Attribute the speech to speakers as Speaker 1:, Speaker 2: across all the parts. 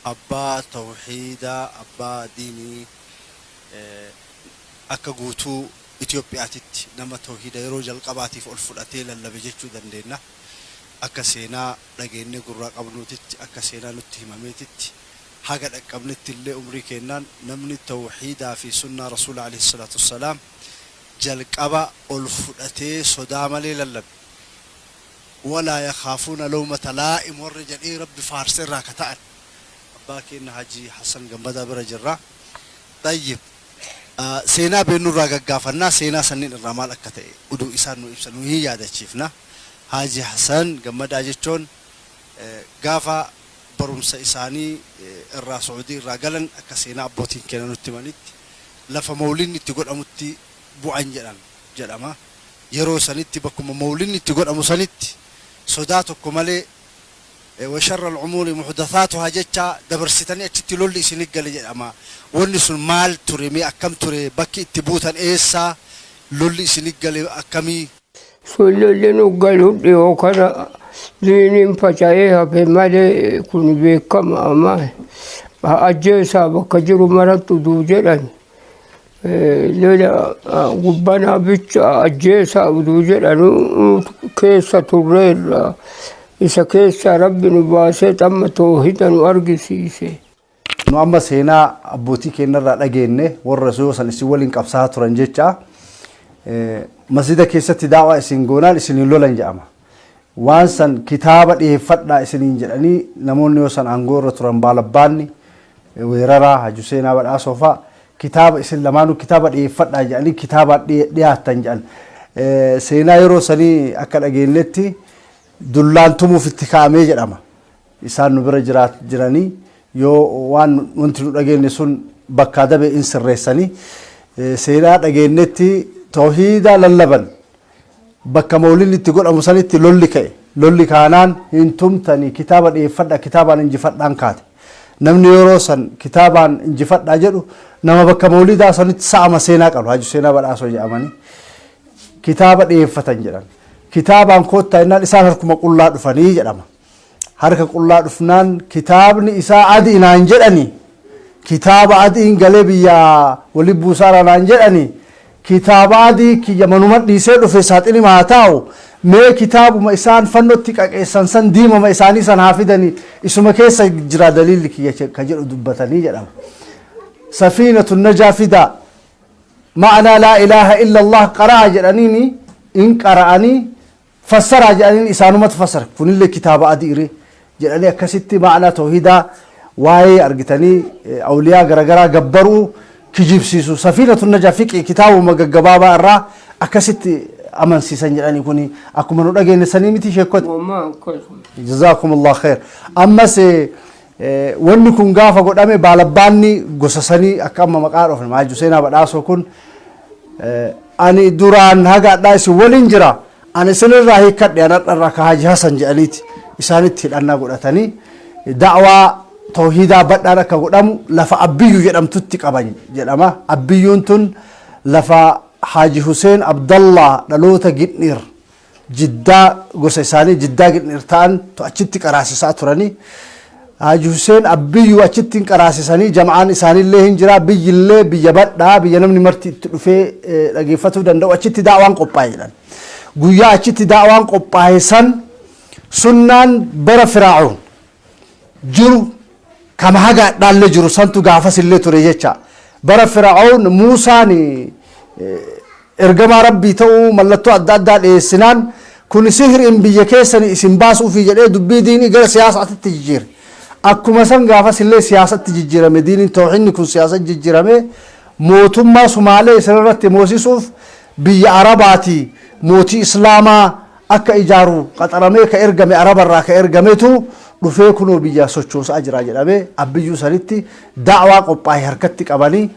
Speaker 1: أبا توحيدا أبا ديني أكا قوتو إثيوبياتيت نما توحيدا يروج القباتي فالفلاتي للبجيتشو دندينا أكا سينا لغيني قراء قبنوتيت أكا سينا نتهماميتيت حاجة أكبنت اللي أمريكينا نمني توحيدا في سنة رسول عليه الصلاة والسلام جلقبا الفلاتي صدام للب ولا يخافون لومة لائم والرجل إيه رب فارس الراكتان باكين حاجي حسن جنبدا برجرة طيب سينا بينو راجع قافنا سينا سنين الرمال أكتئ ودو إسانو إبسانو هي هذا شيفنا حاجي حسن جنبدا جتون قافا برمس إساني الراس عودي راجلن أكسينا أبوتين كنا نتمنيت لفا مولين تقول أمتي بوعنجلان جلما يرو سنتي بكم مولين تقول أمو سنت صداتكم عليه وشر العمور محدثاتها جتا دبرستني اتتي لولي سنقل جما ونس المال ترمي أكم تري بكي تبوتن إيسا لولي سنقل أكمي
Speaker 2: سولي نقلوا لي وكذا دين فتايها في مالي كن بكم أما أجيسا بكجرو مرت دوجرا لولا قبنا بيت أجيسا دوجرا كيسة ترير إذا كيس ربي نباسة أما توحيدا وأرجسيسه.
Speaker 3: نعم سينا أبوتي كنا رأجينه والرسول صلى الله عليه وسلم كبسات رنجتة مسجد كيسة دعوة سنجونا سنين لولن جامع وانسان كتابة إفتنا سنين جراني نموني وسان أنغور تران بالباني ويرارا حجوسينا بالأسوفا كتاب إسلامانو كتابة إفتنا جاني كتابة دياتن جان سينا يرو سني أكل أجينتي دولان تومو في اتكامي جرama إسان نبرة جراني يو وان منتلو أجين سون بكادة بإنسرساني سيرات أجين نتي توحيدا للبن بكمولين تقول أمساني لولي كانان إنتم تاني كتابا إفدا كتابا إنجفت لانكات نمني يروسن كتابا إنجفت أجرو نما بكمولي دا سنت سامة سينا كارو هاجو سينا بالأسو جاماني كتابا إفتن جران كتابا كوتا إن الإنسان هركم قلّا دفني جرما هرك قلّا دفنان كتابني إساء عادي نانجرني كتاب عادي إنجلبيا ولي بوسارا نانجرني كتاب عادي كي جمانومات ديسير في ساتني ما تاو ما كتاب ما إنسان فنوتك إنسان ديما ما إنساني سان حافظني اسمه كيس جرا دليل كي كجر دبتني جرما سفينة النجاة فدا معنى لا إله إلا الله قرأ جرانيني إن قرأني فسر جانين إسانو ما تفسر كون اللي كتاب أديري جاني أكسيتي معنى توحيدا واي أرجتني أولياء غرغرا جبروا كجيب سيسو سفينة النجاة فيك كتاب مجبابا الرا أكسيتي أمن سيسان جاني كوني أكو منو رجعني سنيمتي شكوت جزاكم الله خير أما سي ونكون قافا قدامي بالباني قصصني أكمل مقارف مع جوسينا بدأسو كون أني دوران هذا دايس ولينجرا أنا سنر راهي كد أنا الركاج حسن جاليت إسانيت لأننا قلتني دعوة توحيدا بدنا كقدام لفا أبيو جدام تتك أباني جداما أبيون تون لفا حاج حسين عبد الله لوتا جدنير جدا قصيصاني جدا جدنير تان تأشتك راسي ساتراني حاج حسين أبيو أشتك راسي ساني جمعان إساني اللي هنجرا بيجي اللي بيجبت دا بيجنمني مرتي في لقيفتو دندو أشتك دعوان قبائلان قويا أشتك دعوان قبائسان سنان برا فرعون جرو كما هجا دال جرو سنتو غافس اللي تريجتشا برا فرعون موسى ني إرجما ربي تو ملتو أداد السنان كون سحر إن بيجكسني اسم باسو في جري دبي ديني غير سياسة التجير أكو مثلا غافس اللي سياسة التجير مدين توحين كون سياسة التجير مه موتهم ما سمالة سنرة موسيسوف بي عرباتي موتي إسلاما أكا إجارو قطرمي كإرجمي عرب الرا كإرجميتو رفيقنا بيجا سوتشوس أجرا جرامي أبيجو سالتي دعوة قبائي حركتك أباني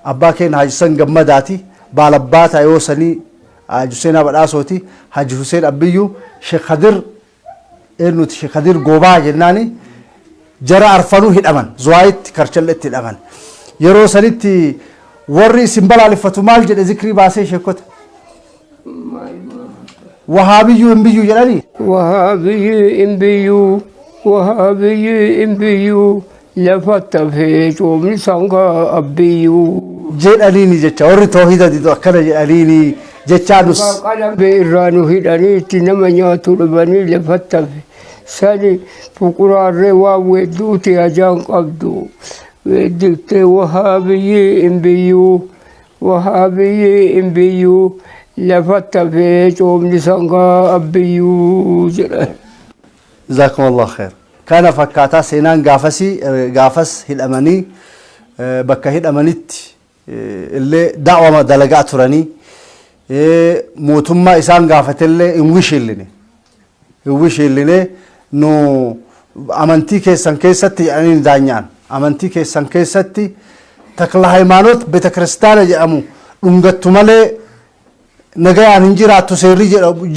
Speaker 3: أباكين حاج سن جمداتي بالبات أيوسني جسنا بالأسوتي حاج حسين أبيجو شيخ خضر إنه شيخ خضر جوبا جناني جرى عرفانو هيد أمان زوايت كرشلت الأمان يرو سالتي وري سيمبل على فتومال جد ذكري باسي شكوت وهابيو إمبيو جلالي
Speaker 2: وهابي إمبيو وهابي إمبيو لفت في تومي سانغا أبيو
Speaker 3: jedhaniini jecha warri toohida didu akkana jedhaniini jechaanus
Speaker 2: قلم بإيران هيداني تنما نياتو لبني لفت في سالي فقرا الروا ودوتي أجان قبدو ودكت وهابي إمبيو وهابي إمبيو لفت في تومي سانغا أبيو جرا
Speaker 3: جزاكم الله خير كان فكاتا سينان قافس هالأماني بكا هالأمانيت اللي دعوة دلقات تراني موتما إسان قافت اللي انوشي اللي نو أمانتي كيسان كيستي يعني دانيان أمانتي كيسان كيستي تكلا هيمانوت بتكريستانا جأمو نمغتو مالي نغيان هنجراتو سيري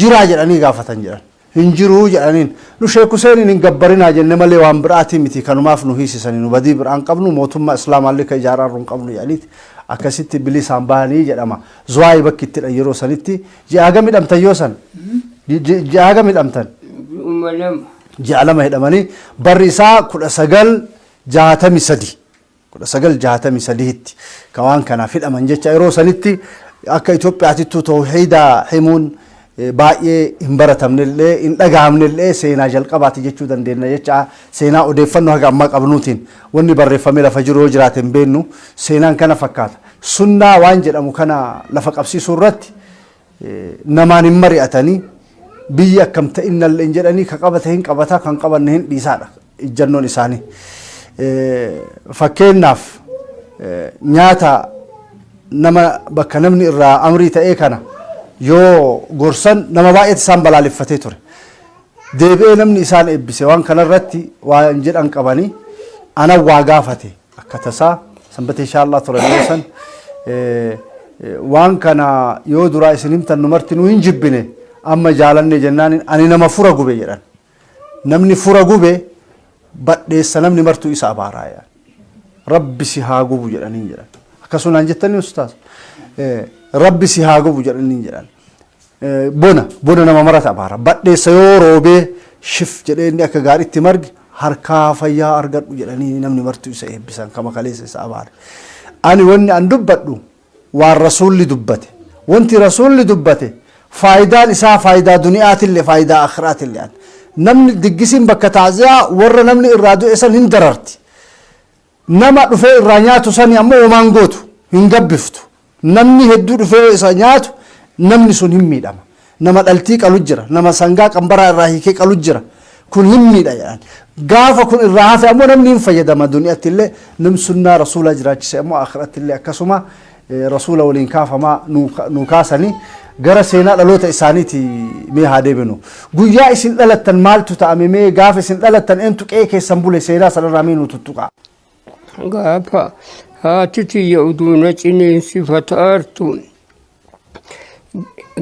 Speaker 3: جرا جراني قافتان جران hinjiruu jedhaniin nu sheek Hussein hin gabbarinaa jenne malee waan biraatii miti kanumaaf nu hiisisanii nu badii biraan qabnu mootummaa islaamaa ka ijaararru hin qabnu jedhaniiti akkasitti bilisaan bahanii jedhama zuwaay bakkittidha yeroo sanitti ji'a hagam hidhamtan yoo san ji'a hagam hidhamtan ji'a lama hidhamanii barri isaa 1963 ka waan kanaaf hidhaman jecha yeroo sanitti akka Itoophiyaatittuu tawhiida himuun baay'ee hin baratamnellee hin dhagahamnellee seenaa jalqabaati jechuu dandeenya jecha seenaa odeeffannoo haga ammaa qabnuutiin wanni barreeffamee lafa jiru yoo jiraate hin beennu seenaan kana fakkaata sunnaa waan jedhamu kana lafa qabsiisuu irratti namaan hin mari'atanii biyyi akkam ta'innallee jedhanii ka qabate hin qabataa kan qabanne hin dhiisaadha ijjannoon isaanii fakkeenyaaf nyaata nama bakka namni irraa amrii ta'ee kana yoo gorsan nama baay'eet isaan balaaleffatee ture deebi'ee namni isaan eebbise waan kanarratti waan jedhan qabanii ana waa gaafate akka tasaa sanbata inshallah ture san waan kana yoo duraa isin himtan nu marti nu hin jibbine amma jaalanne jennaan ani nama fura gube jedhan namni fura gube badheessa namni martuu isa abaaraa rabbi si haa gubu jedhanii jedhan akkasumaan jettanii ustaas rabbi si haa gubu jedhanii jedhan bona nama marata abaara badheessa yoo roobee shif jedhee inni akka gaariitti margi harkaa fayyaa argadhu jedhanii namni martuu isa eebbisan kama kaleessa isa abaara ani wanni an dubbadhu waan rasuulli dubbate wanti rasuulli dubbate faayidaan isaa faayidaa duniyaatillee faayidaa akhiraatillee namni diggisiin bakka taaziyaa warra namni irraa du'e san hin dararti nama dhufee irraa nyaatu sani ammoo homaan gootu hin gabbiftu namni hedduu dhufee isa nyaatu namni sun hin miidhama nama dhaltii qalu jira nama sangaa qambaraa irraa hiikee qalu jira kun hin miidha jedhan gaafa kun irraa hafe ammoo namni hin fayyadama duniyaattillee nam sunnaa rasuula jiraachise ammoo akhirattillee akkasuma rasuula waliin kaafamaa nu kaasanii gara seenaa dhaloota isaaniiti mee haa deebinu guyyaa isin dhalattan maaltu ta'ame mee gaafa isin dhalattan eentu qe'ee keessan bule seenaa sanarraa mee nu tuttuqa
Speaker 2: gaafa haatiti ya'uduuna ciniinsifataartu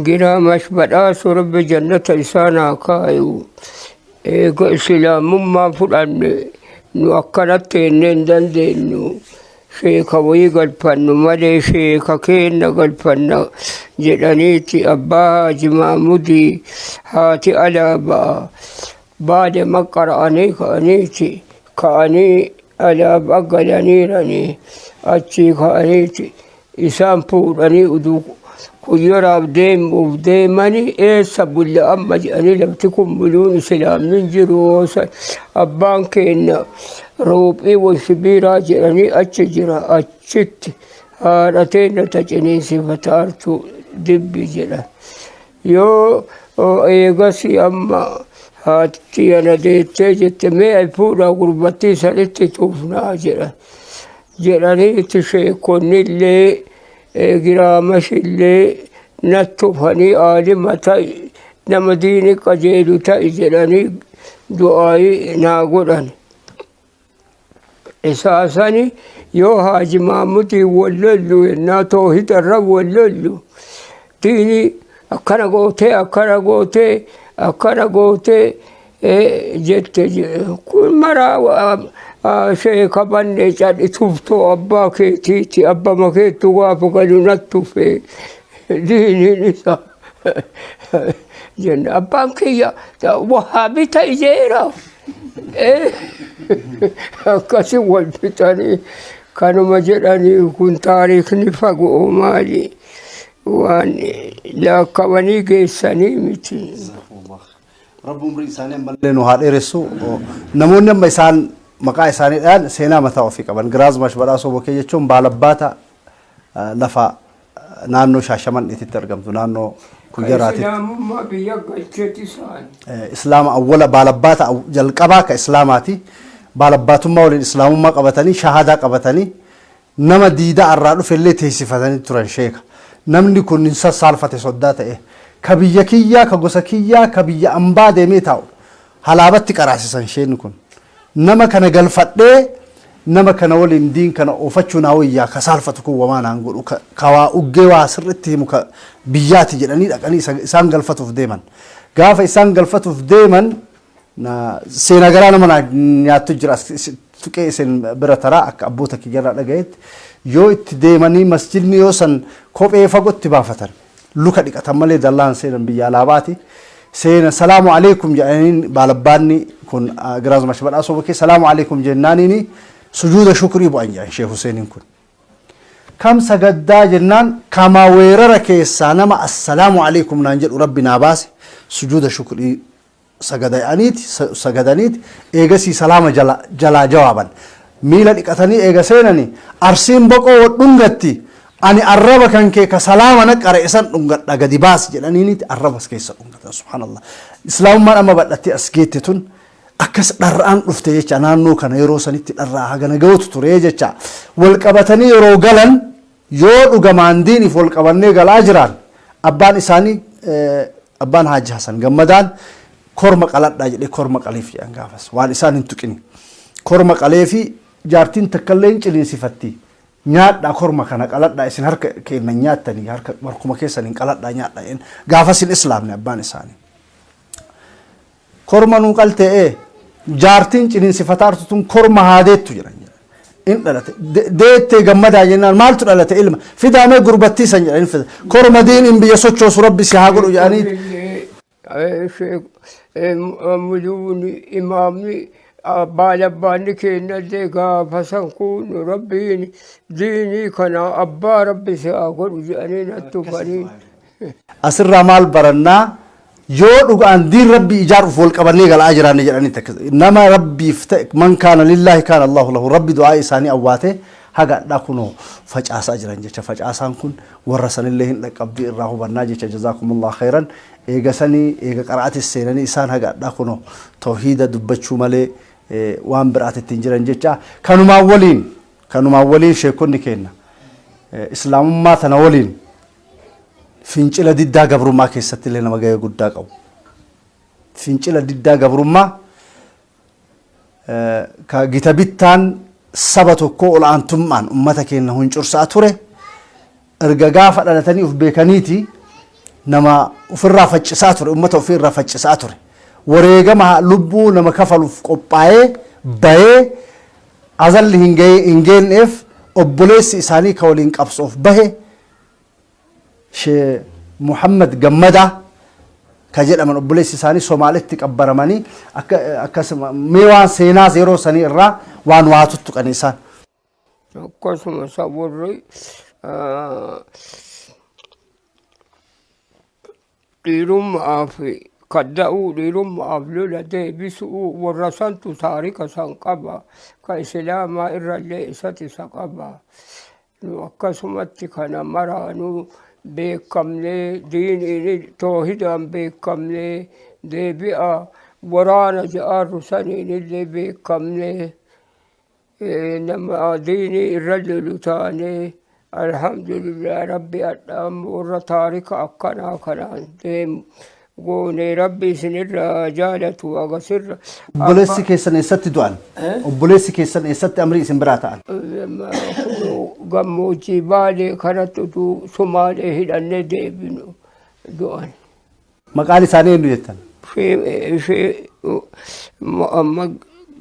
Speaker 2: giraamas badhaasu rabbi jannata isaanaa kaayu eega islaamummaa fudhanne nu akkanatti enne hin dandeenyu sheeka wayii galfannu malee sheeka keenna galfanna jedhaniiti abbaa Haaji Maamudii haati alaabaa baada maqara'anii ka'anii alaabaa galaniiranii achii ka'aniiti isaan fuudhanii uduu kuyyaraaf deemuuf deemanii eessa bulle amma jedhanii lafti kun buluun islaamni jiru abbaan keenya roophii walsibiiraa jedhanii achi jira achitti haadhatee nata ciniinsifataartu dibbi jedhan yoo eegasi amma haatti yana deettee jette mee ay fuudhaa gurbattii sanitti tuufnaa jedhaniiti sheekonnillee giraamashillee nattufanii aalima ta'i nama diini qajeelu ta'i jedhanii du'aayii naa godhan isaasani yoo Haaji Maamudii wallollu yennaa toohidarra wallollu diini akkana gootee jette kun maraa sheeka bannee cadhituuftoo abbaa keetiiti abbama keettu gaafa galu nattufe diiniin isaa jenne abbaan kiyya wahaabii ta'i jeera akkasi wal fixanii kanuma jedhanii kun taariikni fagoo maali waan lakkaawanii geessanii miti.
Speaker 3: Rabbi umrii isaanii ammallee nu haa dheeressu. Namoonni amma isaan maqaa isaaniidhaan seenaa mataa ofii qaban. Giraazmash badhaasoo bokkee jechuun baalabbaata lafa naannoo Shaashamannetitti argamtu naannoo Kuyyaraatitti.
Speaker 2: Islaamummaa biyya galcheeti isaani.
Speaker 3: Islaama awwala baalabbaata jalqabaa ka Islaamaati. Baalabbaatummaa waliin Islaamummaa qabatanii shahaadaa qabatanii nama diidaa irraa dhufellee teessifatanii turan sheeka. Namni kun hin sassaalfate soddaa ta'e. Ka biyya kiyyaa ka gosa kiyyaa ka biyya ambaa deemee taa'u halaabatti qaraasisan sheenni kun nama kana galfadhee nama kana waliin diin kana oofachuu naa wayyaa ka saalfatu kun wamaa naan godhu ka waa uggee waa sirriitti himu ka biyyaati jedhanii dhaqanii isaan galfatuuf deeman. Gaafa isaan galfatuuf deeman seenaa garaa nama nyaattu jira tuqee isin bira taraa akka abboota kiyyarraa dhagayetti yoo itti deemanii masjidni yoo san kophee fagootti baafatan. Luka dhiqatan malee dallaan seenan biyya alaabaati. Seena salaamu alaikum jedhaniin baalabbaanni kun Giraazmash badhaasoo bokkee salaamu alaikum jennaaniini sujuuda shukrii bu'an jedhan Sheekh Huseeniin kun. Kam sagaddaa jennaan kama weerara keessaa nama assalaamu alaikum naan jedhu rabbi naa baase sujuuda shukrii sagadaniiti eegasii salaama jalaa jawaaban. Miila dhiqatanii eega seenanii arsiin boqoo dhungatti. Ani arraba kan kee ka salaama naqara isan dhungadha gadi baas jedhaniiniti arrabas keessa dhungatan subhanallah. Islaamummaan amma badhattee as geette tun akkas dharraan dhufte jecha naannoo kana yeroo sanitti dharraa hagana ga'utu ture jecha wal qabatanii yeroo galan yoo dhugamaan diiniif wal qabannee galaa jiran abbaan isaanii abbaan Haaji Hasan Gammadaan korma qaladhaa jedhee korma qaleef jedhan gaafas waan isaan hin tuqini korma qaleefi jaartiin takkallee hin ciniinsifatti. Nyaadhaa korma kana qaladhaa isin harka kennan nyaattanii harka markuma keessaniin qaladhaa nyaadhaa gaafas hin islaamne abbaan isaanii. Korma nuu qaltee jaartiin ciniinsifataa tun korma haadeettu jedhan. In dhalate deettee gammadaa jennaan maaltu dhalate ilma fidaamee gurbattiisan jedhan fida korma diin in biyya sochoosu rabbi si haa godhu jedhanii.
Speaker 2: Muluuni imaamni. Baalabbaanni keenyallee gaafa san kun rabbiin diinii kana abbaa rabbi si haa godhu jedhanii natti dhufanii.
Speaker 3: Asirraa maal barannaa yoo dhugaan diin rabbii ijaaruuf wal qabannee galaa jiraanne jedhanii nama rabbiif ta'e man kaana lillaahi kaana Allahu lahu rabbi du'aa isaanii awwaate hagadhaa kunoo facaasaa jiran jecha facaasaan kun warra sanillee hin dhaqqabdii irraa hubannaa jecha jazaakumullah khayran eega sanii eega qara'atis seenanii isaan hagadhaa kunoo tawhiida dubbachuu malee waan biraatti ittiin jiran jecha kanumaan waliin sheekonni kenna islaamummaa tana waliin fincila diddaa gabrummaa keessatti illee nama gahee guddaa qabu. Fincila diddaa gabrummaa ka gita bittaan saba tokko ol'aantummaan ummata keenya huncursaa ture erga gaafa dhalatanii uf beekaniiti nama ofirraa faccisaa ture ummata ofirraa faccisaa ture. Wareegama lubbuu nama kafaluuf qophaa'ee bahee azalli hin geenyeef obboleessi isaanii ka waliin qabsoof bahe Sheekh Muhammad Gammadaa ka jedhaman obboleessi isaanii Somaalitti qabbaramanii akkasuma mee waan seenaa yeroo sanii irraa waan waa tuttuqan isaan.
Speaker 2: Akkasuma saburri dhiirummaa fi kadda'uu dhiirummaaf lola deebisuu warra santu taarika san qaba ka islaamaa irrallee isatti isa qaba. Nu akkasumatti kana maraanuu beekamnee diiniin toohidaan beekamnee deebi'a waraana ja'arru saniinillee beekamnee nama diinii irra lolu taanee alhamdulillah rabbi adhaam warra taarika akkanaa kanaan deemu. Goonee rabbi isinirraa jaalatu agarsiirra.
Speaker 3: Obboleessi keessan eessatti du'an? Obboleessi keessan eessatti amrii isin biraa ta'an?
Speaker 2: Gammoojjii baalee kanatti utuu Somaalee hidhannee deebinu du'an.
Speaker 3: Maqaan isaanii eenyu jettan?
Speaker 2: Muhammad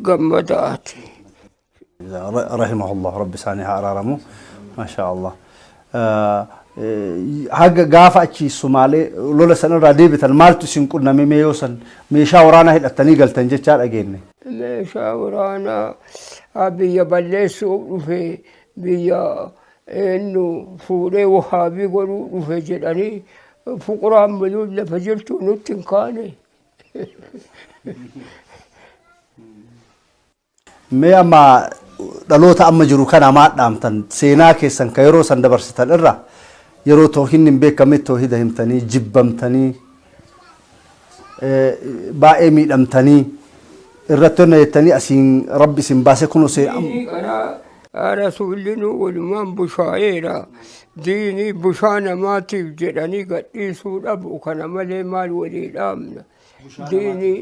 Speaker 2: Gammadaati.
Speaker 3: Rahimahullah rabbi isaanii haa araaramu. Maashaa Allah. Haga gaafa achi Somaalee lola sanarraa deebitan maaltu isin qunname mee yoo san meeshaa waraanaa hidhattanii galtan jechaa dhageenye.
Speaker 2: meeshaa waraanaa biyya balleessuu dhufe biyya eenyu fuudhee wahaabii godhuu dhufe jedhanii fuquraan biluun lafa jirtu nutti hin kaane.
Speaker 3: Mee amma dhaloota amma jiru kana maal dhaamtan seenaa keessan ka yeroo san dabarsitan irra yeroo toohinni hin beekamne toohida himtanii jibbamtanii baay'ee miidhamtanii irratti honna jettanii asiin rabbi isin baase kun
Speaker 2: rasuulli nu walumaan bushaayeera diinii bushaa namaatiif jedhanii gadhiisuu dhabu kana malee maal walii dhaamna diinii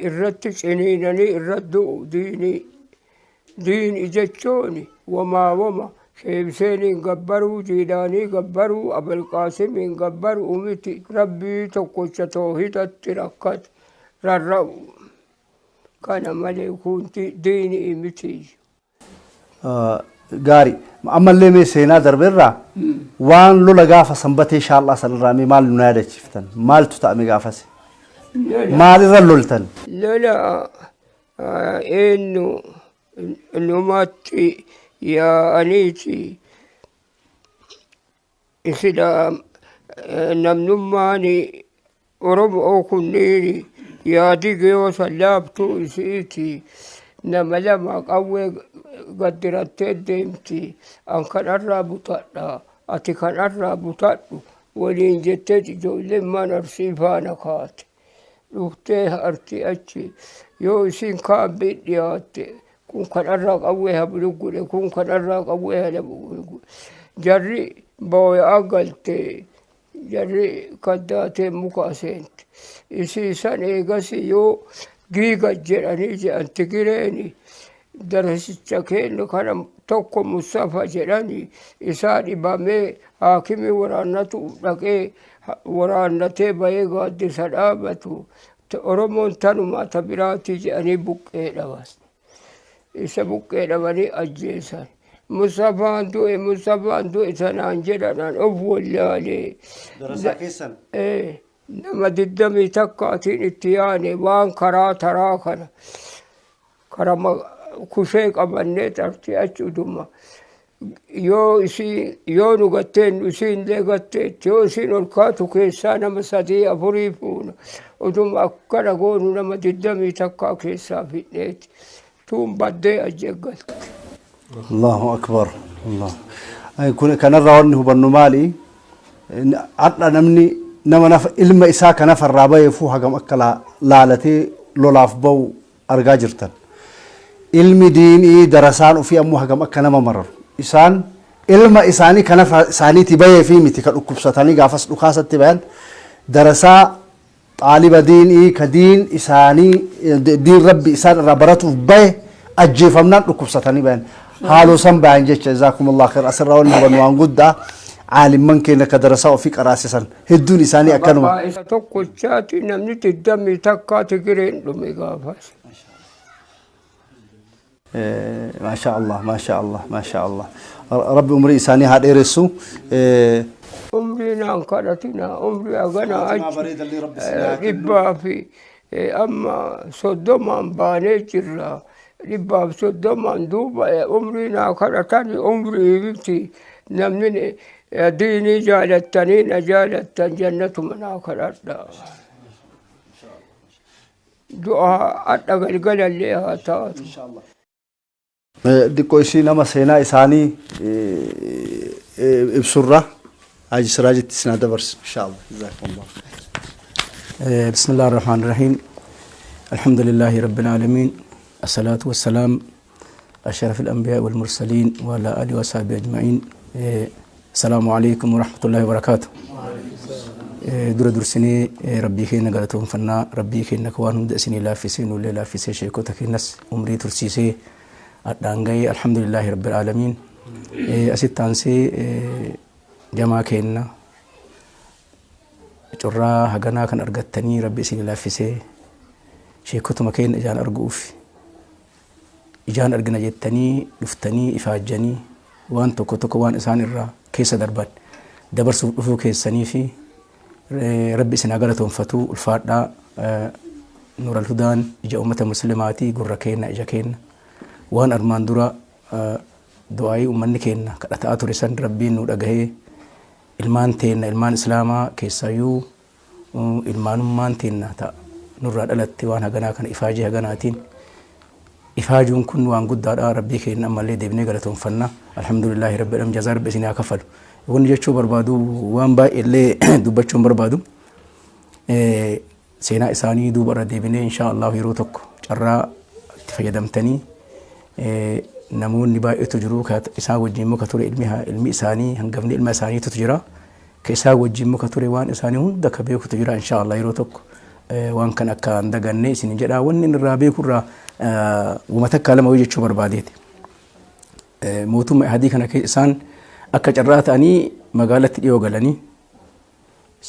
Speaker 2: irratti ciniinanii irratti du'u diinii jechuun wama sheebseeniin gabbaruu jiidaanii gabbaruu abalqaasimiin gabbaruu miti rabbii tokkocha toohidatti rakkate rarra'u kana malee kunti diinii miti.
Speaker 3: Gaarii ammallee mee seenaa darbeerraa waan lola gaafa sanbatee shaallaa sanirraa mee maal nu yaadachiiftan maaltu ta'ame gaafase maalirra loltan?
Speaker 2: Lola eenyu numatti yaa'aniiti sida namnummaan Oromoo kunniin yaadigee yoo sallaabtuu isiiti nama lama qawwee gaddirattee deemti an kanarraa butadha ati kanarraa butadhu waliin jettee ijoolleen mana arsii faana kaate dhuftee arti achi yoo isin kaabbii dhiyaatte kun kanarraa qawwee habluggule kun kanarraa qawwee habluggule jarri booyaa galte jarri kaddaatee muka seente isiisan eegasi yoo giiga jedhanii jedhan Tigireeni darasicha kennu kana tokko Mustafa jedhanii isaa dhibamee haakimi waraannatu dhaqee waraannatee bahee gaaddisa dhaabatu Oromoon tanuma ta biraatii jedhanii buqqee dhaban isa buqqee dhabanii ajjeesan Mustafaan du'e sanaan jedhanan of wallaalee
Speaker 3: Darasaa keessan?
Speaker 2: nama 20 takkaatiin itti yaane waan karaa taraa kana karama kushee qabannee tartii achuduma yoo nu gatteen isiinillee gatteetti yoo isiin ol kaatu keessaa nama 3-4 fuuna utuma akkana goonu nama 20 takkaa keessaa fidneeti tuun baddee ajjeeggalte.
Speaker 3: Allahu akbar. Allah. Kanarraa wanni hubannu maali? Hadha namni nama nafa ilma isaa kana farraa baheefuu hagam akka laalatee lolaaf bahu argaa jirtan. Ilmi diinii darasaan ofii ammoo hagam akka nama mararu. Isaan ilma isaanii kana isaaniiti baheefi miti ka dhukkubsatanii gaafas dhukaasatti bayan darasaa xaaliba diinii ka diin isaanii diin rabbi isaan irraa baratuuf bahe ajjeefamnaan dhukkubsatanii bayan. Haaloo san bayan jecha jazaakumullahu khair asirraa wanni hubannu waan guddaa عالمان كنا كدرسة وفي قراسة هدون إنساني أكانوا.
Speaker 2: توقعتي نمني تدمي تكات كرين لميقافاس.
Speaker 3: ما شاء الله ما شاء الله ما شاء الله. ربي أمري إنساني هاد إرسو.
Speaker 2: أمرنا انقلتنا أمري أغنى ربا في أما صدوما باني جرا ربا صدوما دوبا أمرنا انقلتني أمري بيتي نمني ديني جالتني نجالتن جنة من آخر أرضا دعاء أتقل قل اللي هاتات إن شاء الله
Speaker 3: ديكو إشي نما سينا إساني بسرة عاجي سراجي تسنا دبرس إن شاء الله جزاكم الله
Speaker 4: خير. بسم الله الرحمن الرحيم الحمد لله رب العالمين الصلاة والسلام أشرف الأنبياء والمرسلين وعلى آله وصحبه أجمعين. السلام عليكم ورحمة الله وبركاته. درسني ربي خينا قالتهم فنا ربي خينا كوانهم دأسني لا في سين ولا لا في سين شيء كوتا كناس عمري ترسيسي أدانجي الحمد لله رب العالمين. أسيت تانسي جماعة خينا جرا هجنا كان أرجعتني ربي سين لا في سين شيء كوتا مكين إجان أرجوف إجان أرجنا جتني لفتني إفاجني وان توكو وان إسان الرا كيس دربان دبرس وفو كيس سنيفي ربي سناغلتهم فتو الفادا نور الهدان إجا أمة مسلماتي قرر كينا إجا كينا وان أرمان درا دعائي أمني كينا كأتاتو رسان ربين نور أجهي ilmaan teenna ilmaan islaamaa keessayyuu ilmaanummaan teenna ta'a nurraa dhalatte waan haganaa kana ifaajii haganaatiin ifaajuun kun waan guddaadha rabbii keenya ammallee deebinee galatoonfanna alhamdulillahi rabbil jazaa rabbi isinii haa kaffalu wanni jechuu barbaadu waan baay'eellee dubbachuun barbaadu seenaa isaanii duuba irra deebinee inshaa Allah yeroo tokko carraa itti fayyadamtanii namoonni baay'eetu jiru isaa wajjin muka ture ilmi isaanii hangafni ilma isaaniitu jira ka isaa wajjin muka ture waan isaanii hunda ka beekutu jira insha Allah yeroo tokko waan kan akka daganne isin jedha wanni irraa beekurraa uummata kalama jechuu barbaadeeti mootummaa hadii kana isaan akka carraa ta'anii magaalatti dhiyoo galanii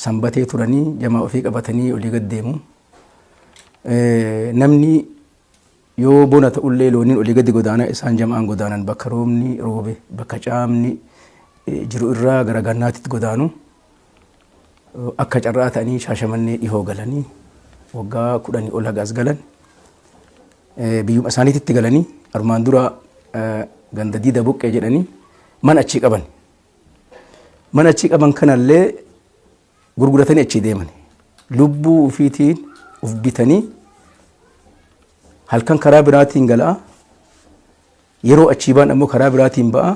Speaker 4: sanbatee turanii jamaa ofii qabatanii olii gad deemu namni yoo bona ta'ullee looniin olii gadi godaana isaan jamaan godaanan bakka roobni roobe bakka caamni jiru irraa gara gannaatitti godaanu akka carraa ta'anii shaashamannee dhihoo galanii waggaa 10 ol hagas galan biyyuma isaaniitti galanii armaan dura ganda diida buqqee jedhanii mana achii qaban kanallee gurguratanii achii deeman lubbuu ufiitiin uf bitanii halkan karaa biraatiin galaa yeroo achii baan ammoo karaa biraatiin ba'a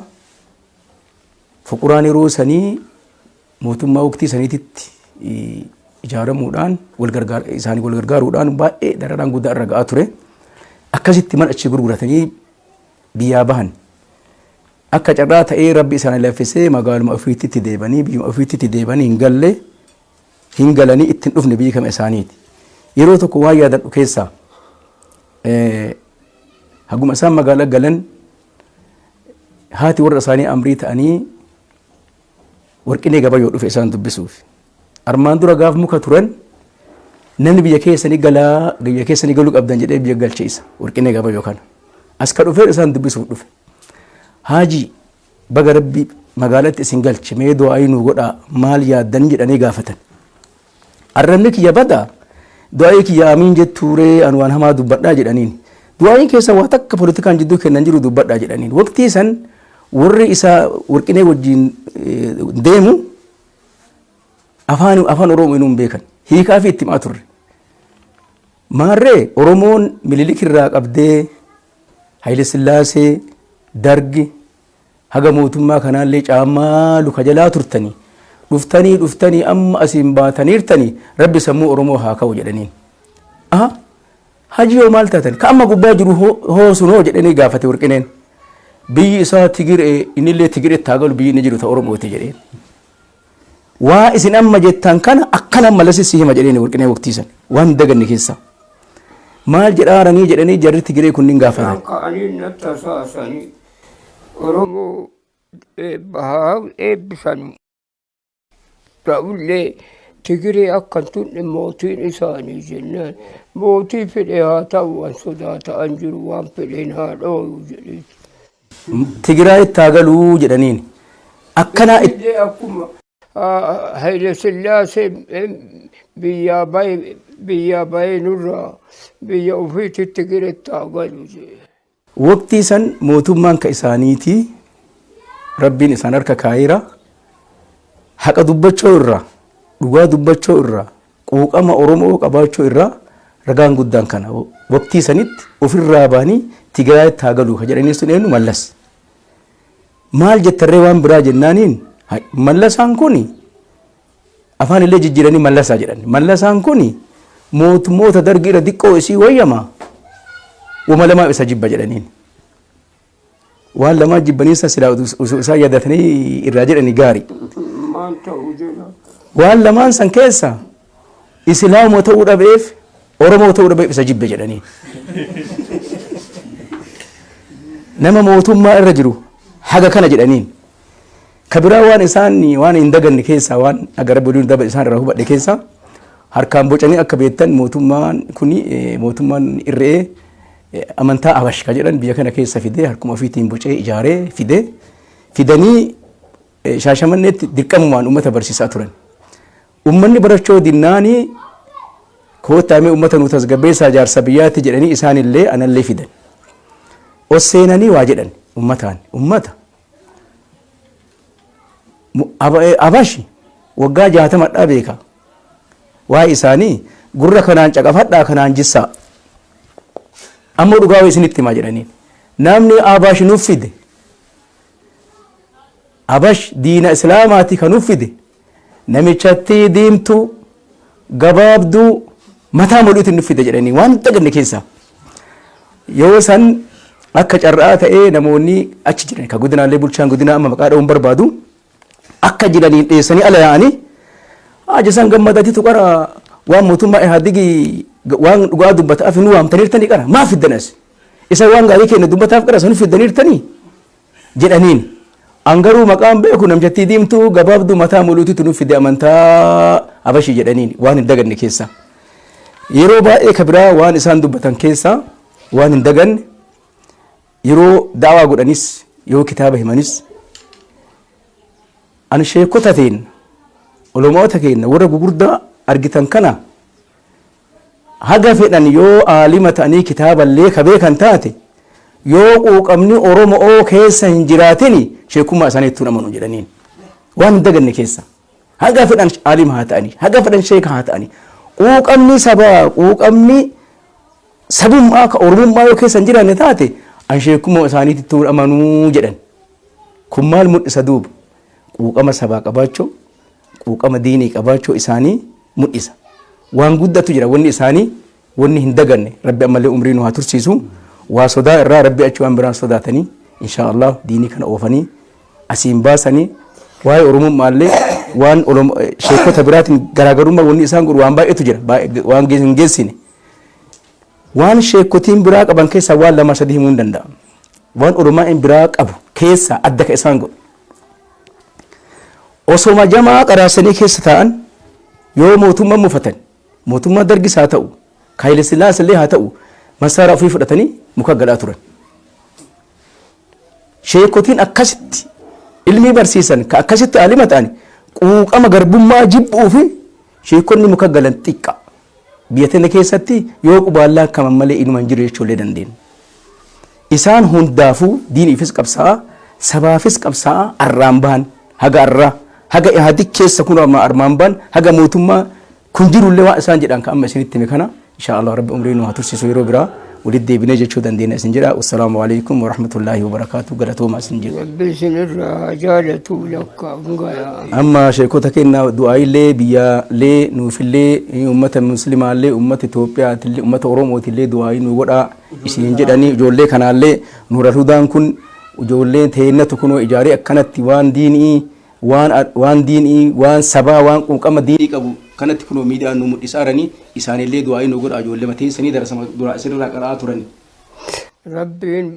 Speaker 4: fuquraan yeroo sanii mootummaa waqtii saniititti ijaaramuudhaan isaanii wal gargaaruudhaan baay'ee dararaan guddaa irra ga'aa ture akkasitti mana achii gurguratanii biyyaa bahan akka carraa ta'ee rabbi isaanii laffisee magaaluma ofiitti deebanii biyyuma ofiitti deebanii hin galanii ittiin dhufne biyyi kama isaaniiti yeroo tokko waan yaadadhu keessaa haguma isaan magaalaa galan haati warra isaanii amrii ta'anii warqinee gabayyoo dhufe isaan dubbisuuf armaan dura gaaf muka turan namni biyya keessanii galuu qabdan jedhee biyya galche isa warqinee gabayyoo kana as ka dhufee isaan dubbisuuf dhufe haaji baga rabbi magaalatti isin galche mee du'aa nuu godhaa maal yaaddan jedhanii gaafatan arrabni kiyya badaa du'aa kiyya amiin jettuuree an waan hamaa dubbadhaa jedhaniin du'aa keessa waa takka politikaan jidduu kennan jiru dubbadhaa jedhaniin waqtii san warri isaa warqinee wajjin deemu afaan oromoo inuun beekan hiikaa fi itti himaa turre maarree oromoon mililik irraa qabdee Haile Sillaasee dargi haga mootummaa kanaallee caammaa luka jalaa turtanii dhuftanii amma asiin baataniirtanii rabbi sammuu oromoo haa ka'u jedhaniin hajiyoo maal taatan ka amma gubbaa jiru hoosunoo jedhanii gaafate warqineen biyyi isaa tigiree innillee tigiree taagalu biyyi inni jiru ta oromooti jedheen waa isin amma jettan kana akkana malasi si hima jedheen warqinee waqtiisan waan daganne keessa maal jedhaaranii jedhanii jarri tigiree kunniin gaafatan
Speaker 2: ka'anii nattasaasanii oromoo bahaa eebbisanii ta'ullee tigiree akkan tunne mootiin isaanii jennaan mootii fedhe haa ta'u waan sodaata'an jiru waan fedheen haa dhooyu jedhee
Speaker 4: Tigiraa itti galuu jedhaniin akkanaa
Speaker 2: illee akkuma Haile Sillaasee biyyaa bahee nurraa biyya ofiitti Tigireetti haa galu jedhe.
Speaker 4: waqtii san mootummaan ka isaaniiti rabbiin isaan harka kaayira haqa dubbachoo irraa dhugaa dubbachoo irraa quuqama oromoo qabaachoo irraa ragaan guddaan kana waqtii sanitti ofirraa baanii Tigiraa itti galu ka jedhanii sun eenyu mallas maal jettarree waan biraa jennaaniin mallasaan kuni afaan illee jijjiiranii mallasaa jedhan mallasaan kuni mootummoota dargii irra diqqoo isii wayyama wama lamaa isa jibba jedhaniin waan lamaa jibbaniisa silaa isaa yaadatanii irraa jedhanii gaari waan lamaan san keessa islaama ta'uu dhabeef oromoo ta'uu dhabeef isa jibbe jedhaniin nama mootummaa irra jiru haga kana jedhaniin kabiraa waan isaan waan hin daganne keessa waan agar boduun daba isaan irraa hubadhe keessa harkaan bocanii akka beektan mootummaan kuni mootummaan irree amantaa Abash ka jedhan biyya kana keessa fidee harkuma ofiitiin bocee ijaaree fidanii Shaashamanneetti dirqamumaan uummata barsiisaa turan. Uummanni barachoo dinnaanii koottaamee uummata nu tasgabbeessaa jaarsa biyyaatti jedhanii isaanillee anallee fidan. Os seenanii waa jedhan uummataan uummata. Abashi waggaa 60 beeka. Waa isaanii gurra kanaan caqafadhaa kanaan jissaa. Ammoo dhugaa isinitti himaa jedhanii. Namni Abash nuuf fide. Abash diina islaamaati kan nuuf fide. Namichatti diimtuu gabaabduu mataa mul'uutiin nuuf fide jedhanii waan daganne keessa. Yoo san akka carraa ta'ee namoonni achi jiran ka godinaalee bulchaan godinaa amma maqaa dha'uun barbaadu akka jiraniin dheessanii ala yaa'anii ajisan gammadatitu qara waan mootummaa Ihaadigii waan dhugaa dubbataaf nu waamtaniirtanii qara maa fiddanas isa waan gaarii keenya dubbataaf qara sanu fiddaniirtanii jedhaniin angaruu maqaan beeku namjattii diimtuu gabaabduu mataa mul'uutitu nuuf fide amantaa Abashii jedhaniin waan hin daganne keessa yeroo baay'ee kabiraa waan isaan dubbatan keessa waan hin daganne yeroo daawaa godhanis yoo kitaaba himanis an sheekota ta'een olomoota keenya warra gugurdaa argitan kana haga fedhan yoo aalima ta'anii kitaaballee ka beekan taate yoo quuqamni Oromoo keessa hin jiraatin sheekummaa isaaniitti amanu jedhaniin waan hin daganne keessa haga fedhan aalima haa ta'anii haga fedhan sheeka haa ta'anii quuqamni sabaa quuqamni sabummaa ka Oromummaa yoo keessa hin jiraanne taate an sheekummaa isaaniitti amanuu jedhan kun maal mul'isa duuba quuqama sabaa qabaachuu quuqama diinii qabaachuu isaanii mul'isa waan guddatu jira wanni isaanii wanni hin daganne rabbi ammallee umrii nu haa tursiisu waa sodaa irraa rabbi achi waan biraan sodaatanii insha Allah diinii kana oofanii asiin baasanii waa'ee Oromummaallee waan sheekota biraatiin garaagarummaa wanni isaan godhu waan baay'eetu jira waan hin geessine waan sheekotiin biraa qaban keessaa waan 2-3 himuu hin danda'a waan Oromaan biraa qabu keessaa adda ka isaan godhu osoma jamaa qaraasanii keessa ta'an yoo mootummaa mufatan mootummaa dargis haa ta'u Haile Sillaasee haa ta'u masaara ofii fudhatanii muka galaa turan. Sheekotiin akkasitti ilmii barsiisan ka akkasitti aalima ta'ani quuqama garbummaa jibbuu fi sheekonni muka galan xiqqa. Biyya tana keessatti yoo qubaallaa kaman malee inuma hin jiru jechuullee dandeenya. Isaan hundaafuu diiniifis qabsaa'aa sabaafis qabsaa'aa arraan bahan haga arraa haga Ihaadig keessa kun armaan bahan haga mootummaa kun jirullee waan isaan jedhan ka amma isinitti hime kana insha Allah rabbi umrii nu haa tursiisu yeroo biraa walitti deebinee jechuu dandeenya isin jedha. Wassalaamu alaikum wa rahmatullahi wa barakatuh. Galatooma isin jedha.
Speaker 2: Rabbi isinirraa jaalatu lakka ungaya.
Speaker 4: Amma sheekota kenna du'aaillee biyyaallee nuufillee ummata muslimaallee ummata Itoophiyaatillee ummata Oromootillee du'aai nu godha isin jedhanii ijoollee kanaallee Nuural Hudaan kun ijoollee teennatu kunoo ijaaree akkanatti waan diinii waan sabaa waan quuqama diinii qabu kanatti kunoo miidiyaan nu mul'isaaranii isaanillee du'aai nu godha ijoollee mateessanii darasama dura isirraa qara'aa turani.
Speaker 2: Rabbiin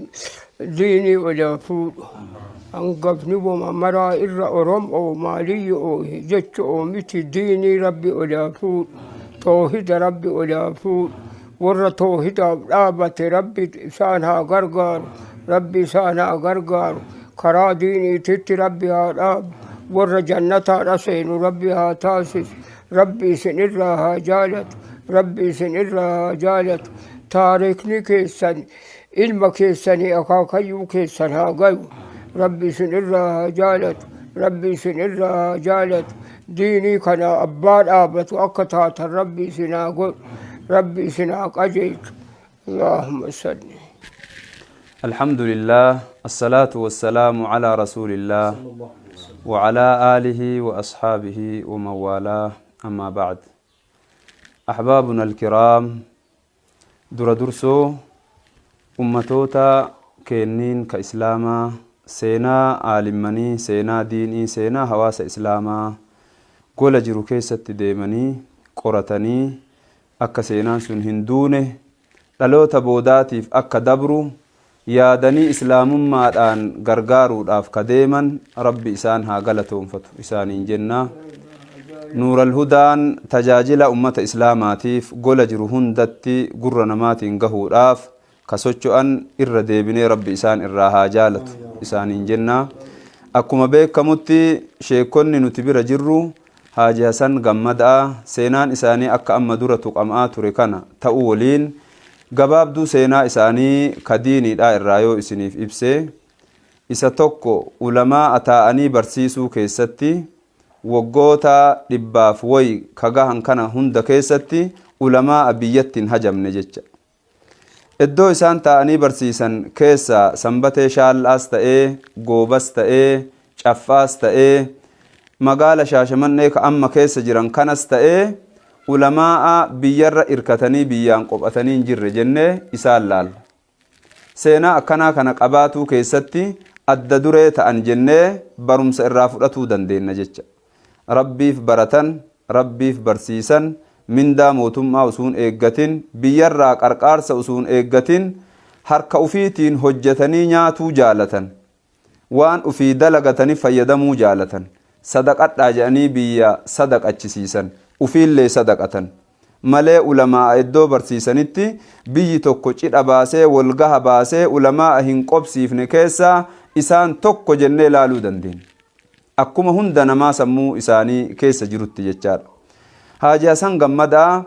Speaker 2: diinii odaa fuudhu hangafni wama maraa irra Oromoo maaliyyo jechu miti diinii rabbi odaa fuudhu toohida rabbi odaa fuudhu warra toohidaaf dhaabate rabbi isaan haa gargaaru rabbi isaan haa gargaaru karaa diiniititti rabbi haa dhaabu warra jannataadha seenu rabbi haa taasisu rabbi isinirraa haa jaalatu rabbi isinirraa haa jaalatu taariikni keessan ilma keessanii akaakayyuu keessan haa gayu rabbi isinirraa haa jaalatu rabbi isinirraa haa jaalatu diinii kana abbaa dhaabatu akka taatan rabbi isin haa godhu rabbi isin haa qajeelchu. Allahumma salli.
Speaker 5: الحمد لله الصلاة والسلام على رسول الله وعلى آله وأصحابه ومن والاه أما بعد أحبابنا الكرام درسو أمتوتا كينين كإسلاما سينا عالمني سينا ديني سينا حواس إسلاما قول جرو كيست ديمني قرتني أكا سينا سن هندونه لالوتا بوداتيف أكا دبرو yaadanii islaamummaadhaan gargaaruudhaaf kadeeman rabbi isaan haa galatoonfatu isaaniin jenna. Nuural Hudaan tajaajila ummata islaamaatiif gola jiru hundatti gurra namaatiin gahuudhaaf kasocho'an irra deebinee rabbi isaan irraa haa jaalatu isaaniin jenna. Akkuma beekamutti sheekonni nuti bira jirru Haaji Hasan Gammadaa seenaan isaanii akka amma dura tuqamaa ture kana ta'uu waliin gabaabduu seenaa isaanii kadiiniidhaa irraa yoo isiniif ibse isa tokko ulamaa ataa'anii barsiisuu keessatti waggoota 100 wayi kagahan kana hunda keessatti ulamaa biyyattiin hajamne jecha. Iddoo isaan taa'anii barsiisan keessa sanbatee shaallaas ta'ee goobas ta'ee caffaas ta'ee magaala Shaashamannee ka amma keessa jiran kanas ta'ee ulamaa biyyarra irkatanii biyyaan qophatanii hin jirre jennee isaan laalla. Seenaa akkanaa kana qabaatuu keessatti adda duree ta'an jennee barumsa irraa fudhatuu dandeenya jecha. Rabbiif baratan, rabbiif barsiisan, mindaa mootummaa usuun eeggatin, biyyarraa qarqaarsa usuun eeggatin, harka ufiitiin hojjetanii nyaatuu jaalatan, waan ufii dalagatanii fayyadamuu jaalatan, sadaqadhaa jedhanii biyya sadaqachisiisan, ufiillee sadaqatan. Malee ulamaa iddoo barsiisanitti biyyi tokko cidha baasee walgaha baasee ulamaa hin qobsiifne keessaa isaan tokko jennee ilaaluu dandeenya. Akkuma hunda namaa sammuu isaanii keessa jirutti jechaadha. Haaji Hasan Gammadaa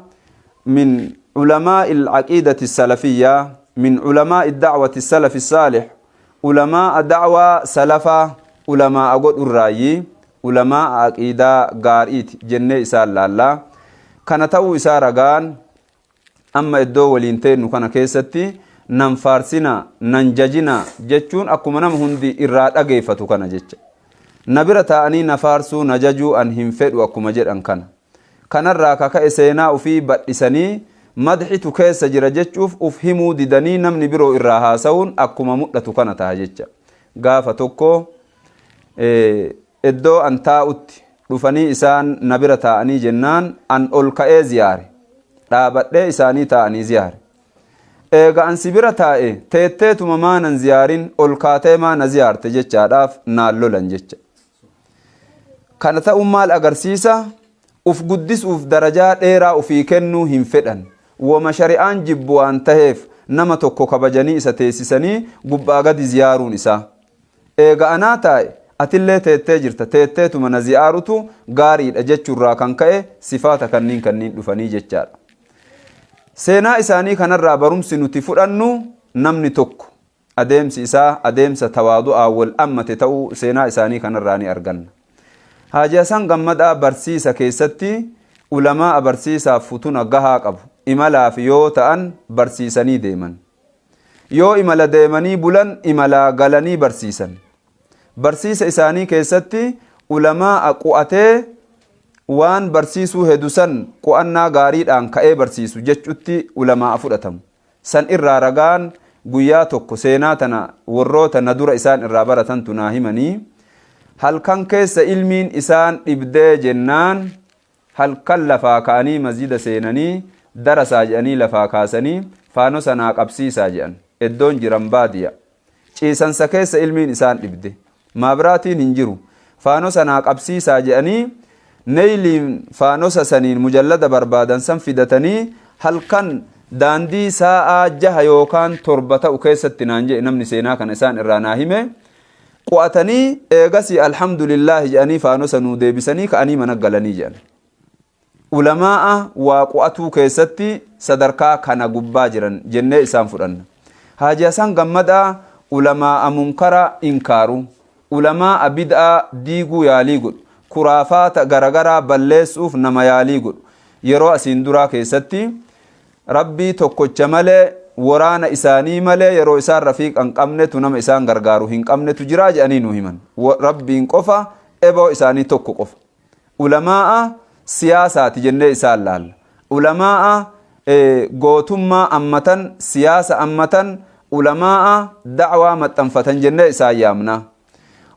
Speaker 5: min ulamaa al-aqiidati salafiyyaa min ulamaa ad-da'wati salafi saalih ulamaa da'waa salafaa ulamaa godhurraayyi ulamaa aqiidaa gaariiti jennee isaan laallaa. Kana ta'uu isaa ragaan amma iddoo waliin teennu kana keessatti nan faarsina nan jajina jechuun akkuma nama hundi irraa dhageeffatu kana jecha. Na bira taa'anii na faarsuu na jajuu an hin fedhu akkuma jedhan kana. Kanarraa kaka'e seenaa ufii badhisanii madxitu keessa jira jechuuf uf himuu didanii namni biroo irraa haasa'uun akkuma mul'atu kana ta'a jecha. Gaafa tokko iddoo an taa'utti dhufanii isaan na bira taa'anii jennaan an ol ka'ee ziyaare. Dhaabadhee isaanii taa'anii ziyaare. Eega an si bira taa'e teetteetuma maa nan ziyaarin ol kaatee maa na ziyaarte jechaadhaaf naan lolan jecha. Kana ta'uun maal agarsiisa? Uf guddisuuf darajaa dheeraa ufii kennuu hin fedhan. Wama shari'aan jibbu waan taheef nama tokko kabajanii isa teessisanii gubbaa gadi ziyaaruun isaa. Eega anaa taa'e atillee teettee jirta teetteetuma na ziyaarutu gaariidha jechuurraa kan ka'e sifaata kanniin dhufanii jechaadha. Seenaa isaanii kanarraa barumsi nuti fudhannu namni tokko adeemsi isaa adeemsa tawaadu'aa wal ammate ta'uu seenaa isaanii kanarraa ni arganna. Haaji Hasan Gammadaa barsiisa keessatti ulamaa barsiisaaf futuna gahaa qabu. Imalaaf yoo ta'an barsiisanii deeman. Yoo imala deemanii bulan imalaa galanii barsiisan. Barsiisa isaanii keessatti ulamaa qu'atee waan barsiisuu hedusan qu'annaa gaariidhaan ka'ee barsiisu jechuutti ulamaa fudhatamu. San irraa ragaan guyyaa tokko seenaa tana warroota na dura isaan irraa baratantu naa himanii halkan keessa ilmiin isaan dhibdee jennaan halkan lafaa ka'anii masjida seenanii darasaa jedhanii lafaa kaasanii faano sanaa qabsiisaa jedhan iddoon jiran baadiya. Ciisansa keessa ilmiin isaan dhibde maabiraatiin hin jiru faano sanaa qabsiisaa jedhanii neeyliin faanosa saniin mujallada barbaadan san fidatanii halkan daandii sa'aa 6 yookaan 7 ta'u keessatti naan jedhe namni seenaa kana isaan irraa naa hime. Qu'atanii eegasii alhamdulillah jedhanii faanosa nuu deebisanii ka'anii mana galanii jedhan. Ulamaa waa qu'atuu keessatti sadarkaa kana gubbaa jiran jennee isaan fudhanna. Haaji Hasan Gammadaa ulamaa munkara inkaaru, ulamaa bid'aa diiguu yaalii godhu, kuraafaata garagaraa balleessuuf nama yaalii godhu. Yeroo asiin duraa keessatti rabbii tokkocha malee waraana isaanii malee yeroo isaan rafiiqan qabnetu nama isaan gargaaru hin qabnetu jiraa jedhanii nu himan. Rabbiin qofa eboo isaanii tokko qofa. Ulamaa siyaasaati jennee isaan laalla. Ulamaa gootummaa ammatan siyaasa ammatan ulamaa da'waa maxxanfatan jennee isaan yaamna.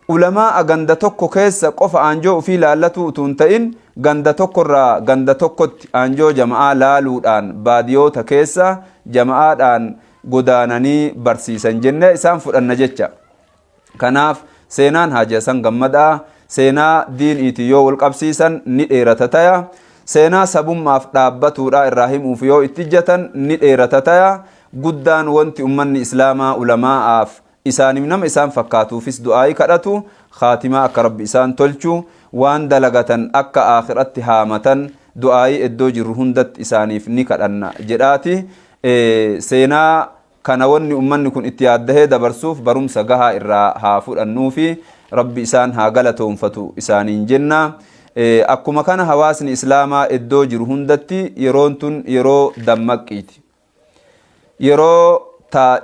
Speaker 5: Ulamaa ganda tokko keessa qofa aanjoo ufii laallatu utuun ta'in ganda tokkorraa ganda tokkotti aanjoo jama'aa laaluudhaan baadiyoota keessa jama'aadhaan godaananii barsiisan jennee isaan fudhanna jecha. Kanaaf seenaan Haaji Hasan Gammadaa seenaa diiniitii yoo wal qabsiisan ni dheerata taya. Seenaa sabummaaf dhaabbatuudha irraa himuuf yoo itti ijjatan ni dheerata taya. Guddaan wanti ummanni islaamaa ulamaa'aaf isaaniif nama isaan fakkaatuufis du'aa'ii kadhatu khaatimaa akka rabbi isaan tolchu waan dalagatan akka akhiratti haamatan du'aa'ii iddoo jirru hundatti isaaniif ni kadhanna jedhaati. Seenaa kana wanni ummanni kun itti yaaddahee dabarsuuf barumsa gahaa irraa haa fudhannuufi rabbi isaan haa galatoonfatu isaaniin jenna. Akkuma kana hawaasni islaamaa iddoo jiru hundatti yeroon tun yeroo dammaqqiiti. Yeroo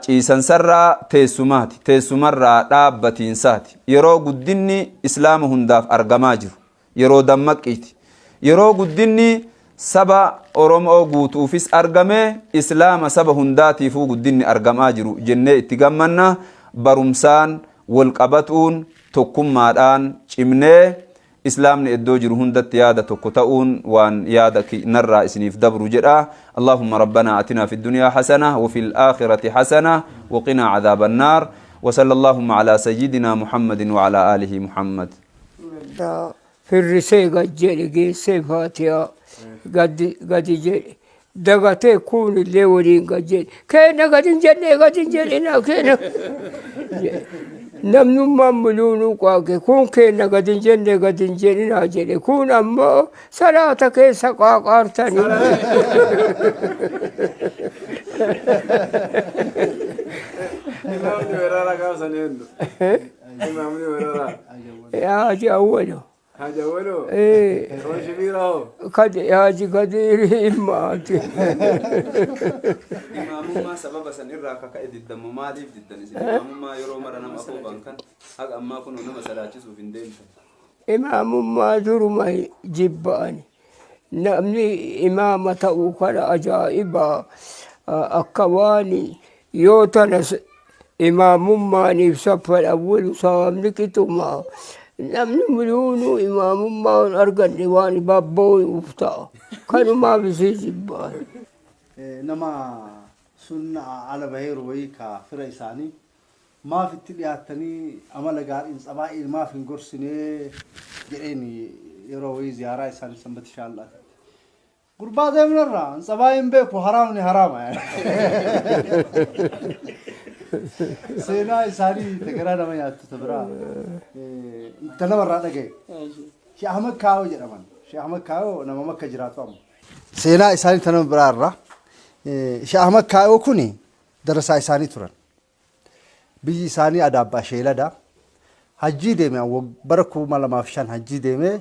Speaker 5: ciisansarraa teessumaati, teessumarraa dhaabbatiinsaati. Yeroo guddinni islaama hundaaf argamaa jiru yeroo dammaqqiiti. Yeroo guddinni saba Oromoo guutuufis argame islaama saba hundaatiifuu guddinni argamaa jiru jennee itti gammanna. Barumsaan wal qabatuun tokkummaadhaan cimnee islaamni iddoo jiru hundatti yaada tokko ta'uun waan yaada narraa isiniif dabru jedha. Allahumma rabbana atina fid dunya hasana wa fil akhirati hasana wa qina adhaban nar. Wa sallallahu ala sayyidina Muhammadin wa ala alihi Muhammad.
Speaker 2: Firrisee gajjeedhe geessee faatiyaa gadi jedhe dagatee kuun illee waliin gajjeedhe keenya gadin jedhina keenya namnummaan muluunuu qaage kun keenya gadin jedhina jedhe kun ammoo salaata keessa qaaqaartanii Haji Awwalo.
Speaker 5: Haji Awwalo? Roon Shibiraho?
Speaker 2: Haji Kadiri Immaati.
Speaker 5: Imaamummaa sababa san irraa akka diddamu maaliif diddan isin? Imaamummaa yeroo mara nama afuufan kan haqa ammaa kun nama salaachisuuf hin deemtan.
Speaker 2: Imaamummaa duruma jibba'ani. Namni imaama ta'uu kana ajaa'ibaa akka waan yoo tana imaamummaaniif saffal awwalu sababni qixumaa namni muluunuu imaamummaan arganne waan babboo'uuf ta'a kanumaaf isii jibbaa
Speaker 3: nama sunna ala baheeru wayii ka fira isaanii maaf itti dhiyaattanii amala gaariin tsabaa'ii maaf hin gorsinee jedheen yeroo wayii ziyaaraa isaanii sanbata shaallaa gurbaa deemnarraa tsabaa'iin beeku haraamni haraama seenaa isaanii tagaraa nama nyaattu tabiraa inta namarraa dhagaye Sheekh Ahmad Kaawoo jedhaman. Sheekh Ahmad Kaawoo nama Makka jiraatu amma. Seenaa isaanii ta nama biraarraa Sheekh Ahmad Kaawoo kuni darasaa isaanii turan. Biyyi isaanii Adaabbaa Sheelada. Hajjii deeme bara 2005 hajjii deeme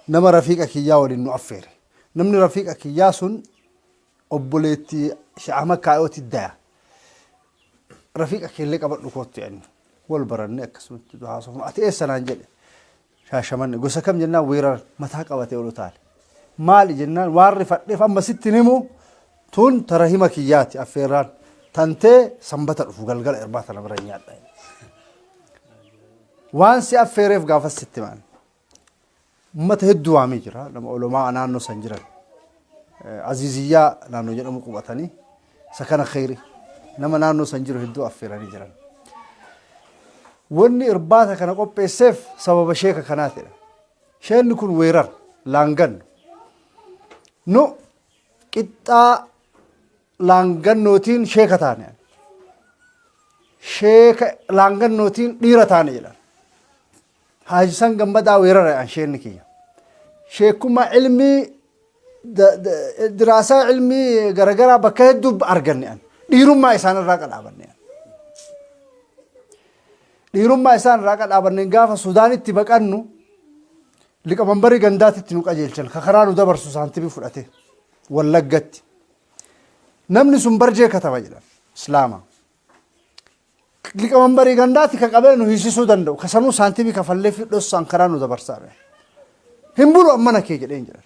Speaker 3: nama rafiiqa kiyyaa waliin nu affeere. Namni rafiiqa kiyyaa sun obboleetti Sheekh Ahmad Kaawooti daya. Rafiiqa keellee qabadhu kootti jedhani. Wal baranne akkasumatti haasofnu ati eessanaan jedhe. Shaashamanne gosa kam jennaan weerar mataa qabatee ol utaale. Maali jennaan waan rifadheef amma sitti himu tun tarahima kiyyaati affeerraan tantee sanbata dhufu galgala irbaata nama nyaadha. Waan si affeereef gaafas sitti maan. Ummata hedduu waamee jira nama olomaa naannoo san jiran. Aziziyyaa naannoo jedhamu qubatanii isa kana khayri nama naannoo san jiru hedduu affeeranii jiran. Wanni irbaata kana qopheesseef sababa sheeka kanaatidha. Sheenni kun weerar laangan. Nu qixxaa laangannootiin sheeka taane. Sheeka laangannootiin dhiira taane jedhan. Haajisan gammadaa weerara an sheenni kiyya. Sheekuma ilmii diraasaa ilmii garagaraa bakka hedduu arganne an. Dhiirummaa isaan irraa qadhaabanne an. Dhiirummaa isaan irraa qadhaabanne gaafa Sudaanitti baqannu liqamanbarii gandaatitti nu qajeelchan karaa nu dabarsu saantibii fudhate Wallaggatti. Namni sun barjee kataba jedhan Islaama. Liqamanbarii gandaatti ka qabee nu hiisisuu danda'u kasanuu saantibii kafallee fi dhossan karaa nu dabarsaa. Hin bulu ammana kee jedheen jedhan.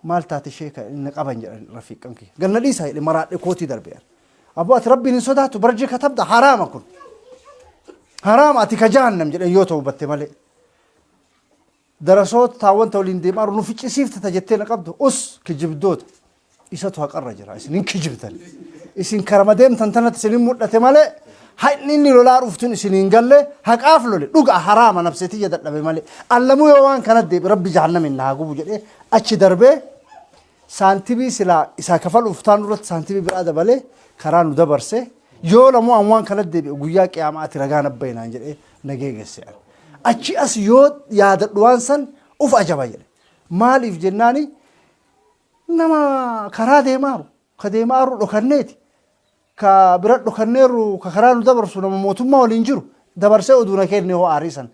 Speaker 3: Maal taate sheeka inni qaban jedhan rafiiqan kee. Ganna dhiisaa jedhe maraadhe kootii darbe'an. Abbo ati rabbiin hin sodaatu barjee katabda haraama kun. Haraama ati ka jahannam jedhan yoo ta'u batte malee. Darasoota taawwanta waliin deemaa nu ficcisiifta jettee na qabdu us kijibdoota. Isatu haqarra jira isinin kijibtan. Isin karama deemtan tanatti isinin mudhate malee haidni inni lolaa dhuftun isinin galle haqaaf lole dhugaa haraama nafseetiyya dadhabe malee. Allamuu yoo waan kana deebi rabbi jahannamin naa gubu jedhee achi darbee saantibii silaa isaa kafaluuf taan duratti saantibii biraa dabalee karaa nu dabarse yoo lamoo amwaan kanatti deebi'e guyyaa qiyaamaatti ragaa nabbayinaan jedhee nagee geesse achi as yoo yaadadhu waan san uf ajaba jedhe maaliif jennaani nama karaa deemaaru ka deemaaru dhokanneeti ka bira dhokanneeru ka karaa nu dabarsu nama mootummaa waliin jiru dabarsee oduuna kenne hoo aariisan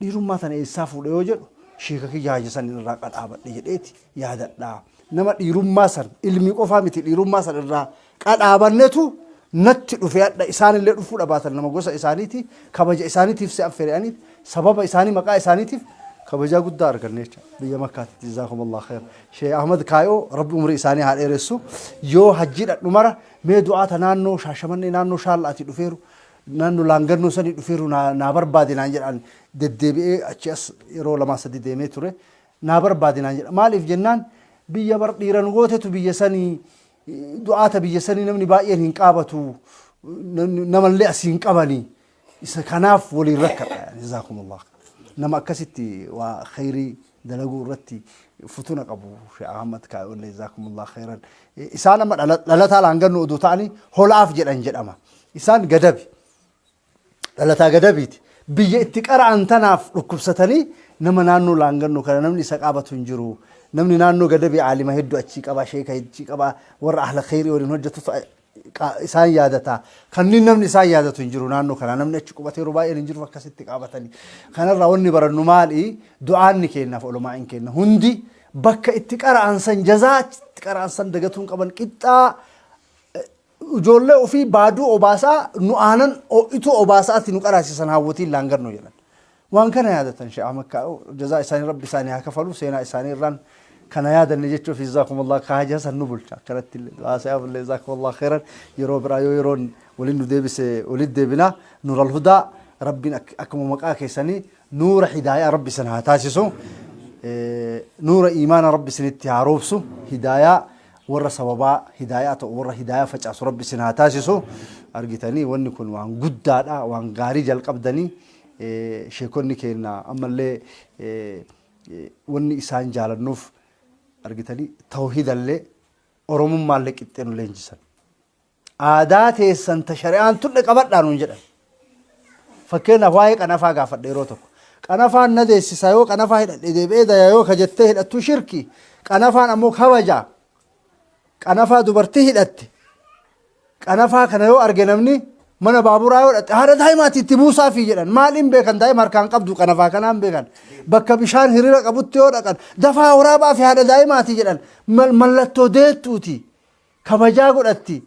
Speaker 3: dhiirummaa tana eessaa fuudhe yoo jedhu sheeka kiyya haja san irraa qadhaabadhe jedheeti yaadadhaa nama dhiirummaa san ilmi qofaa miti dhiirummaa san irraa qadhaabannetu natti dhufe adda isaanillee dhufuu dhabaatan nama gosa isaaniiti kabaja isaaniitiif se affeeraniit sababa isaanii maqaa isaaniitiif kabaja guddaa arganne jecha biyya makkaatti jazaakumullahu khair Sheikh Ahmad Kaayoo rabbi umrii isaanii haa dheeressu yoo hajjii dhumara mee du'aata naannoo Shaashamannee naannoo Shaallaatti dhufeeru naannoo laangannoo sanii dhufeeru naa barbaadinaan jedhan deddeebi'ee achi as yeroo lama sadii deemee ture naa barbaadinaan jedha maaliif jennaan biyya bar dhiiran gootetu biyya sanii du'aata biyya sanii namni baay'een hin qaabatu namallee asii hin qabanii isa kanaaf waliin rakkadha jazaakumullahu nama akkasitti waa khayrii dalaguu irratti futuna qabu Sheikh Ahmad Kaayoo jazaakumullahu khairan isaan amma dhalataa laangannoo oduu ta'anii holaaf jedhan jedhama isaan gadabi dhalataa gadabiiti biyya itti qara'an tanaaf dhukkubsatanii nama naannoo laangannoo kana namni isa qaabatu hin jiru namni naannoo gadabii aalima hedduu achii qaba sheeka achii qaba warra ahla khayrii waliin hojjetu isaan yaadata kanneen namni isaan yaadatu hin jiru naannoo kana namni achi qubateeru baay'een hin jiru akkasitti qaabatanii kanarraa wanni barannu maali du'aanni kennaaf olumaa'in kenna hundi bakka itti qara'an san jazaa itti qara'an san dagatuun qaban qixxaa ijoollee ofii baaduu obaasaa nu aanan itu obaasaatti nu qaraasisan hawwatiin laangannoo jedhan waan kana yaadatan Sheikh Ahmad Kaayoo jazaa isaanii rabbi isaanii haa kafalu seenaa isaanii irraan kana yaadanne jechuuf jazaakumullahu kaaja san nu bulcha akkanatti waasaaf jazaakumullahu khairan yeroo biraa yoo yeroon waliin nu deebise waliin deebina nuural hudaa rabbiin akkuma maqaa keessanii nuura hidaayaa rabbi sana haa taasisu nuura iimaana rabbi sinitti haa roobsu hidaayaa warra sababaa hidaayaa ta'u warra hidaayaa facaasu rabbi sin haa taasisu argitanii wanni kun waan guddaadha waan gaarii jalqabdanii sheekonni keenya ammallee wanni isaan jaalannuuf argitanii tawhiidallee oromummaallee qixxeenu leenjisan aadaa teessan ta shari'aan tunne qabadhaa nuun jedhan fakkeenyaaf waa'ee qanafaa gaafadhe yeroo tokko qanafaan na deessisa yoo qanafaa hidhadhe deebi'ee daya yoo ka jettee hidhattu shirki qanafaan ammoo kabajaa qanafaa dubartii hidhatte qanafaa kana yoo arge namni mana baaburaa yoo dhaqe haadha daa'imaatti itti buusaa fi jedhan maaliin beekan daa'ima harkaan qabdu qanafaa kanaan beekan bakka bishaan hiriira qabutti yoo dhaqan dafaa waraabaa fi haadha daa'imaatti jedhan mallattoo deettuuti kabajaa godhatti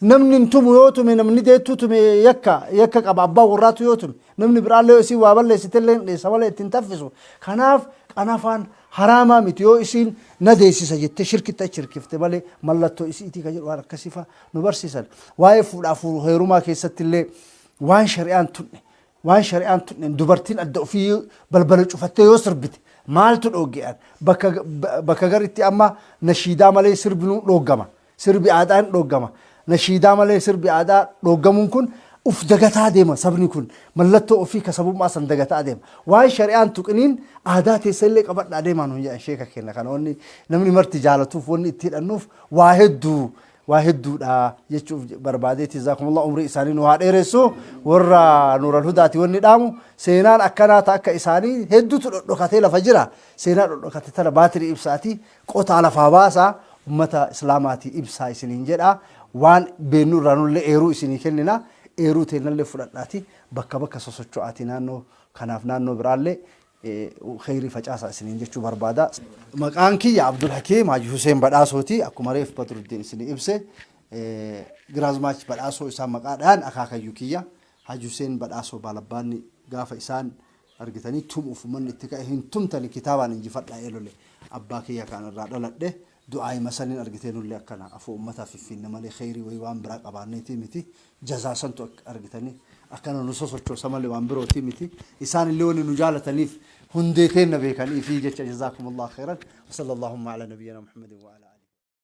Speaker 3: namni tumu yoo tume namni deettuu tume yakka qaba abbaa warraatu yoo tume namni biraallee isii waa balleessitellee dheessa malee ittiin taffisu kanaaf qanafaan haraamaa miti yoo isiin na deessisa jettee shirkitta shirkifte malee mallattoo isiitii ka jedhu waan akkasiifa nu barsiisan waa'ee fuudhaaf heerumaa keessatti illee waan shari'aan tunne dubartiin adda ofii balbala cufattee yoo sirbite maaltu dhoogge'an bakka garitti amma nashiidaa malee sirbinuu dhooggama sirbi aadaan dhooggama nashiidaa malee sirbi aadaa dhooggamuun kun uf dagataa deema sabni kun mallattoo ofii ka sabummaa san dagataa deema waan shari'aan tuqiniin aadaa teessa illee qabadhaa deemaa nu jedhan sheeka kenna kana wanni namni marti jaalatuuf wanni itti hidhannuuf waa hedduudha jechuuf barbaadeeti jazaakumullahu umrii isaanii nu haa dheeressu warra nuural hudaati wanni dhaamu seenaan akkanaa ta akka isaanii hedduutu dhodhokatee lafa jira seenaa dhodhokate tana baatirii ibsaati qotaa lafaa baasaa ummata islaamaatii ibsaa isiniin jedha waan beennu irraa nullee eeruu isinii kennina eeruu teennallee fudhadhaati bakka sosocho'aati naannoo kanaaf naannoo biraallee khayrii facaasaa isiniin jechuu barbaada. Maqaan kiyya Abdul Hakiim Haji Hussein Badhaasooti akkuma reef Badruddin isinii ibse giraazmaach badhaasoo isaa maqaadhaan akaakayyuu kiyya Haji Hussein Badhaasoo Baalabbaanni gaafa isaan argitanii tumuuf manni itti ka'e hin tumtani kitaabaan injifadhaa eelole abbaa kiyya kanarraa dhaladhe du'aa masanin argitee nullee akkana afoo ummataaf fiffinne malee khayrii way waan biraa qabaanneeti miti jazaa santu argitanii akkana nu sosochoosa malee waan birooti miti isaan illee wanni nu jaalataniif hundee teenna beekanii fi jecha jazaakumullahu khairan wa sallallahu ala nabiyyina muhammadin wa ala